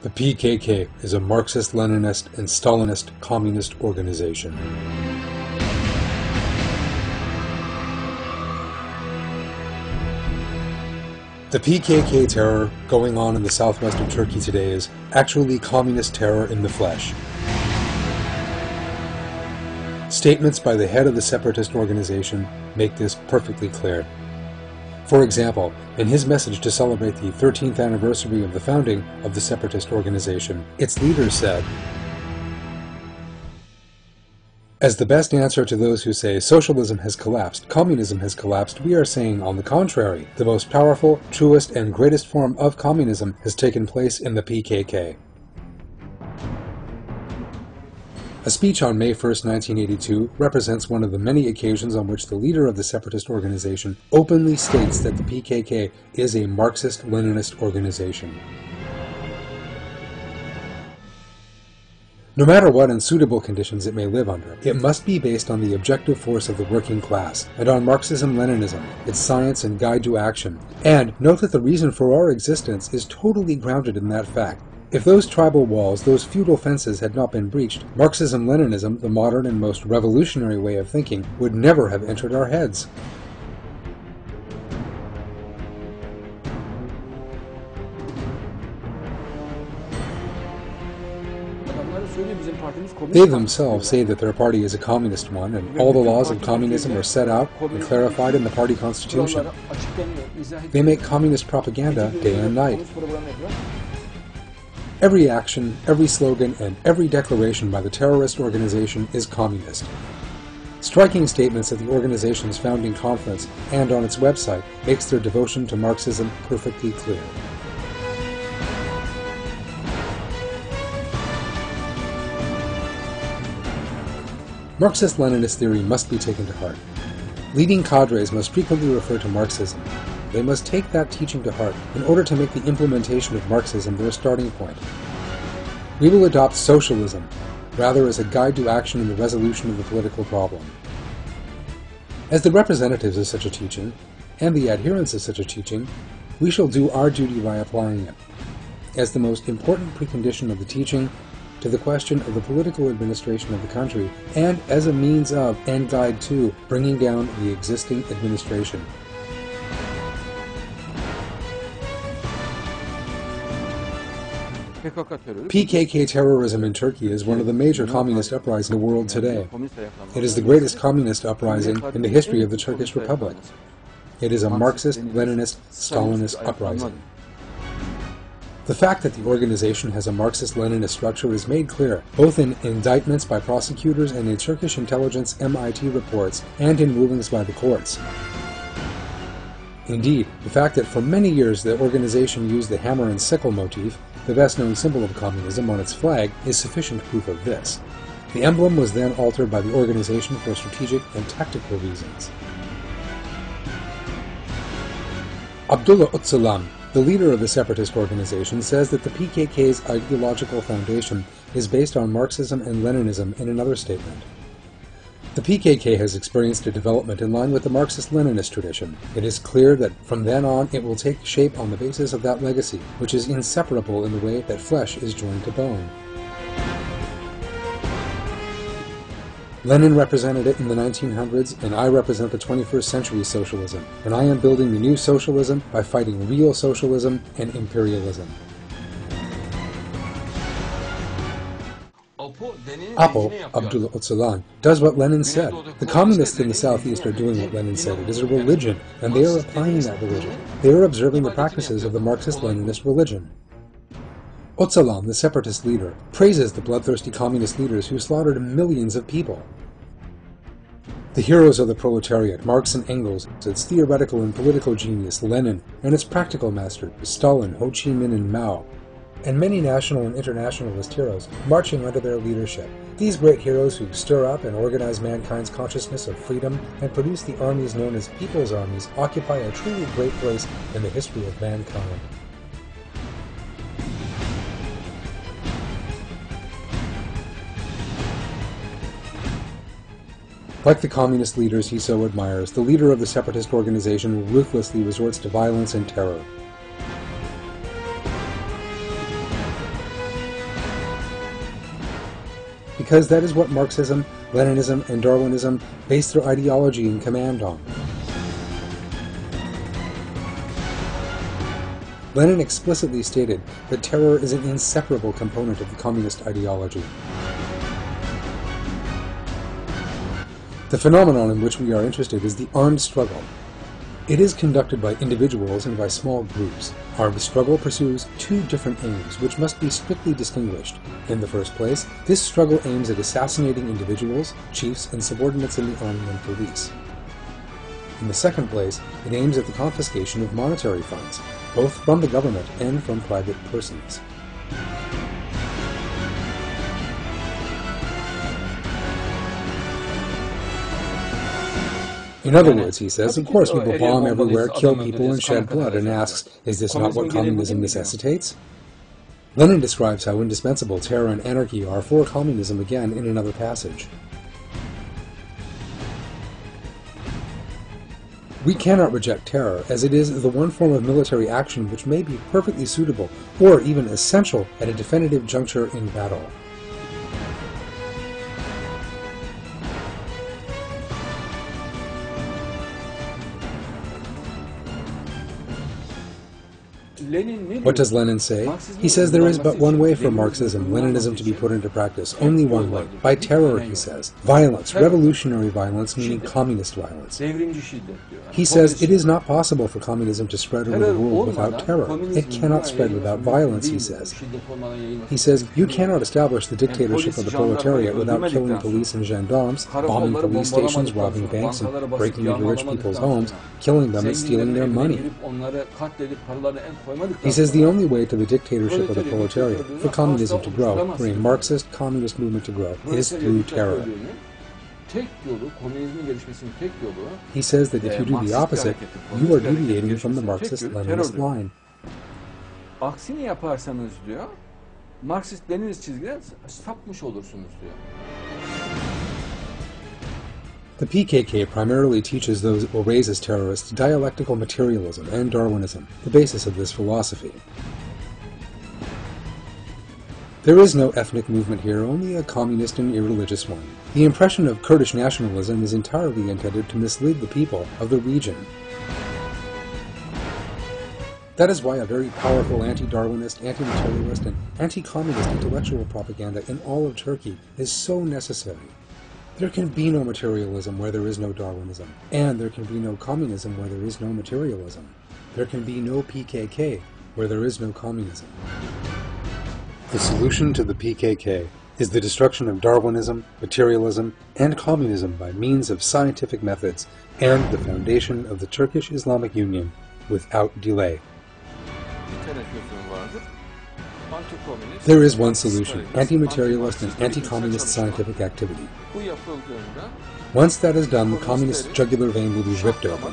The PKK is a Marxist-Leninist and Stalinist communist organization. The PKK terror going on in the southwest of Turkey today is actually communist terror in the flesh. Statements by the head of the separatist organization make this perfectly clear. For example, in his message to celebrate the 13th anniversary of the founding of the separatist organization, its leader said, "As the best answer to those who say socialism has collapsed, communism has collapsed, we are saying, on the contrary, the most powerful, truest, and greatest form of communism has taken place in the PKK." A speech on May 1, 1982 represents one of the many occasions on which the leader of the separatist organization openly states that the PKK is a Marxist-Leninist organization. No matter what unsuitable conditions it may live under, it must be based on the objective force of the working class, and on Marxism-Leninism, its science and guide to action. And note that the reason for our existence is totally grounded in that fact. If those tribal walls, those feudal fences had not been breached, Marxism-Leninism, the modern and most revolutionary way of thinking, would never have entered our heads. They themselves say that their party is a communist one, and all the laws of communism are set out and clarified in the party constitution. They make communist propaganda day and night. Every action, every slogan, and every declaration by the terrorist organization is communist. Striking statements at the organization's founding conference and on its website makes their devotion to Marxism perfectly clear. Marxist-Leninist theory must be taken to heart. Leading cadres must frequently refer to Marxism. They must take that teaching to heart in order to make the implementation of Marxism their starting point. We will adopt socialism, rather as a guide to action in the resolution of the political problem. As the representatives of such a teaching, and the adherents of such a teaching, we shall do our duty by applying it, as the most important precondition of the teaching to the question of the political administration of the country, and as a means of, and guide to, bringing down the existing administration. PKK terrorism in Turkey is one of the major communist uprisings in the world today. It is the greatest communist uprising in the history of the Turkish Republic. It is a Marxist-Leninist, Stalinist uprising. The fact that the organization has a Marxist-Leninist structure is made clear, both in indictments by prosecutors and in Turkish intelligence MIT reports, and in rulings by the courts. Indeed, the fact that for many years the organization used the hammer and sickle motif, the best-known symbol of communism, on its flag, is sufficient proof of this. The emblem was then altered by the organization for strategic and tactical reasons. Abdullah Öcalan, the leader of the separatist organization, says that the PKK's ideological foundation is based on Marxism and Leninism in another statement. The PKK has experienced a development in line with the Marxist-Leninist tradition. It is clear that from then on it will take shape on the basis of that legacy, which is inseparable in the way that flesh is joined to bone. Lenin represented it in the 1900s, and I represent the 21st century socialism, and I am building the new socialism by fighting real socialism and imperialism. Apo, Abdullah Öcalan, does what Lenin said. The communists in the southeast are doing what Lenin said. It is a religion, and they are applying that religion. They are observing the practices of the Marxist-Leninist religion. Öcalan, the separatist leader, praises the bloodthirsty communist leaders who slaughtered millions of people. The heroes of the proletariat, Marx and Engels, its theoretical and political genius, Lenin, and its practical masters, Stalin, Ho Chi Minh, and Mao, and many national and internationalist heroes marching under their leadership. These great heroes who stir up and organize mankind's consciousness of freedom and produce the armies known as people's armies occupy a truly great place in the history of mankind. Like the communist leaders he so admires, the leader of the separatist organization ruthlessly resorts to violence and terror. because that is what Marxism, Leninism, and Darwinism base their ideology and command on. Lenin explicitly stated that terror is an inseparable component of the communist ideology. The phenomenon in which we are interested is the armed struggle. It is conducted by individuals and by small groups. Armed struggle pursues two different aims, which must be strictly distinguished. In the first place, this struggle aims at assassinating individuals, chiefs, and subordinates in the army and police. In the second place, it aims at the confiscation of monetary funds, both from the government and from private persons. In other words, he says, of course we will bomb everywhere, kill people, and shed blood, and asks, is this not what communism necessitates? Lenin describes how indispensable terror and anarchy are for communism again in another passage. We cannot reject terror, as it is the one form of military action which may be perfectly suitable, or even essential, at a definitive juncture in battle. What does Lenin say? He says there is but one way for Marxism, Leninism to be put into practice, only one way. By terror, he says. Violence, revolutionary violence, meaning communist violence. He says it is not possible for communism to spread over the world without terror. It cannot spread without violence, he says. He says you cannot establish the dictatorship of the proletariat without killing police and gendarmes, bombing police stations, robbing banks, and breaking into rich people's homes, killing them and stealing their money. He says the only way to the dictatorship of the proletariat, for communism to grow, for a Marxist communist movement to grow, is through terror. He says that if you do the opposite, you are deviating from the Marxist-Leninist line. Aksini yaparsanız diyor, Marksist-Leninist çizgiden sapmış olursunuz diyor. The PKK primarily teaches those it will raise as terrorists dialectical materialism and Darwinism, the basis of this philosophy. There is no ethnic movement here, only a communist and irreligious one. The impression of Kurdish nationalism is entirely intended to mislead the people of the region. That is why a very powerful anti-Darwinist, anti-materialist, and anti-communist intellectual propaganda in all of Turkey is so necessary. There can be no materialism where there is no Darwinism, and there can be no communism where there is no materialism. There can be no PKK where there is no communism. The solution to the PKK is the destruction of Darwinism, materialism, and communism by means of scientific methods, and the foundation of the Turkish Islamic Union without delay. There is one solution, anti-materialist and anti-communist scientific activity. Once that is done, the communist jugular vein will be ripped open.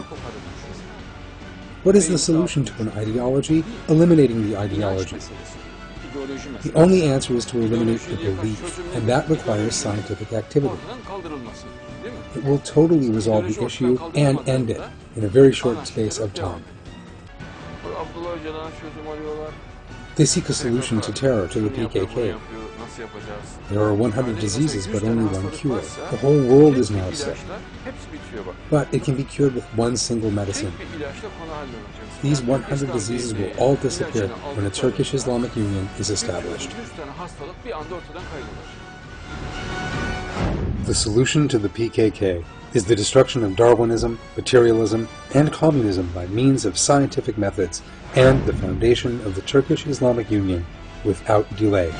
What is the solution to an ideology? Eliminating the ideology. The only answer is to eliminate the belief, and that requires scientific activity. It will totally resolve the issue and end it in a very short space of time. They seek a solution to terror, to the PKK. There are 100 diseases, but only one cure. The whole world is now sick. But it can be cured with one single medicine. These 100 diseases will all disappear when a Turkish Islamic Union is established. The solution to the PKK is the destruction of Darwinism, materialism, and communism by means of scientific methods, and the foundation of the Turkish Islamic Union without delay.